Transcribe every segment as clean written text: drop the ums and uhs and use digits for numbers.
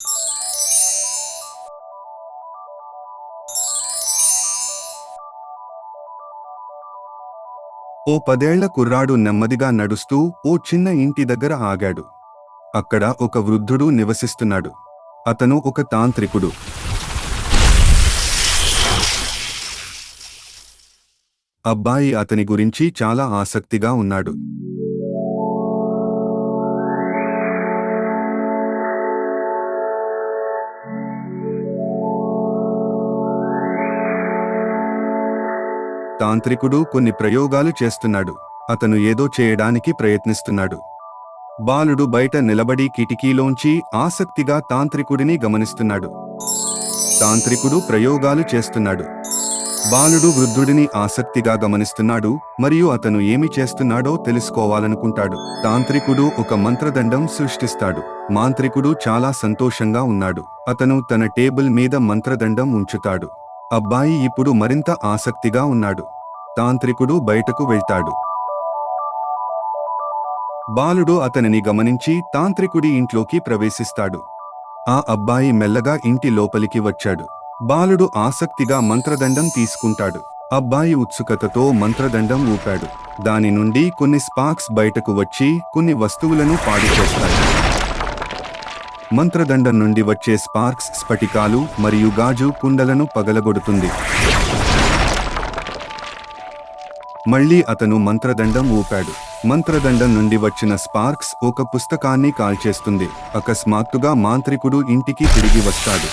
ఓ 10 ఏళ్ల కుర్రాడు నెమ్మదిగా నడుస్తూ ఓ చిన్న ఇంటి దగ్గర ఆగాడు. అక్కడ ఒక వృద్ధుడు నివసిస్తున్నాడు. అతను ఒక తాంత్రికుడు. అబ్బాయి అతని గురించి చాలా ఆసక్తిగా ఉన్నాడు. తాంత్రికుడు కొన్ని ప్రయోగాలు చేస్తున్నాడు. అతను ఏదో చేయడానికి ప్రయత్నిస్తున్నాడు. బాలుడు బయట నిలబడి కిటికీలోంచి ఆసక్తిగా తాంత్రికుడిని గమనిస్తున్నాడు. తాంత్రికుడు ప్రయోగాలు చేస్తున్నాడు. బాలుడు వృద్ధుడిని ఆసక్తిగా గమనిస్తున్నాడు మరియు అతను ఏమి చేస్తున్నాడో తెలుసుకోవాలనుకుంటాడు. తాంత్రికుడు ఒక మంత్రదండం సృష్టిస్తాడు. మాంత్రికుడు చాలా సంతోషంగా ఉన్నాడు. అతను తన టేబుల్ మీద మంత్రదండం ఉంచుతాడు. అబ్బాయి ఇప్పుడు మరింత ఆసక్తిగా ఉన్నాడు. తాంత్రికుడు బయటకు వెళ్తాడు. బాలుడు అతనిని గమనించి తాంత్రికుడి ఇంట్లోకి ప్రవేశిస్తాడు. ఆ అబ్బాయి మెల్లగా ఇంటి లోపలికి వచ్చాడు. బాలుడు ఆసక్తిగా మంత్రదండం తీసుకుంటాడు. అబ్బాయి ఉత్సుకతతో మంత్రదండం ఊపాడు. దాని నుండి కొన్ని స్పార్క్స్ బయటకు వచ్చి కొన్ని వస్తువులను పాడు చేస్తాయి. మంత్రదండం నుండి వచ్చే స్పార్క్స్ స్ఫటికాలు మరియు గాజు కుండలను పగలగొడుతుంది. మళ్ళీ అతను మంత్రదండం ఊపాడు. మంత్రదండం నుండి వచ్చిన స్పార్క్స్ ఒక పుస్తకాన్ని కాల్చేస్తుంది. అకస్మాత్తుగా మాంత్రికుడు ఇంటికి తిరిగి వస్తాడు.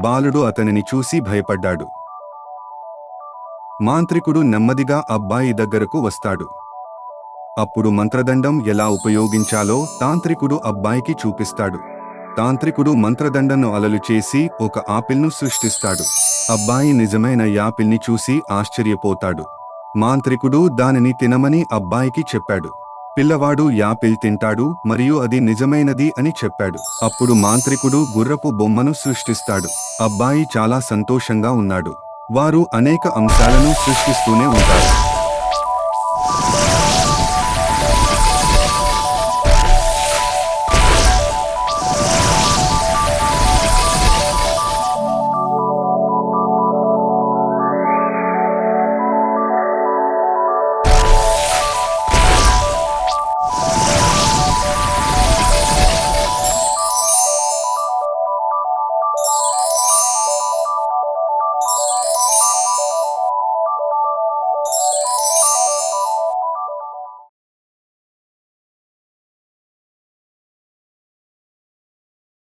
బాలుడు అతనిని చూసి భయపడ్డాడు. మాంత్రికుడు నెమ్మదిగా అబ్బాయి దగ్గరకు వస్తాడు. అప్పుడు మంత్రదండం ఎలా ఉపయోగించాలో తాంత్రికుడు అబ్బాయికి చూపిస్తాడు. తాంత్రికుడు మంత్రదండను అలలు చేసి ఒక ఆపిల్ను సృష్టిస్తాడు. అబ్బాయి నిజమైన యాపిల్ని చూసి ఆశ్చర్యపోతాడు. మాంత్రికుడు దానిని తినమని అబ్బాయికి చెప్పాడు. పిల్లవాడు యాపిల్ తింటాడు మరియు అది నిజమైనది అని చెప్పాడు. అప్పుడు మాంత్రికుడు గుర్రపు బొమ్మను సృష్టిస్తాడు. అబ్బాయి చాలా సంతోషంగా ఉన్నాడు. వారు అనేక అంశాలను సృష్టిస్తూనే ఉంటారు.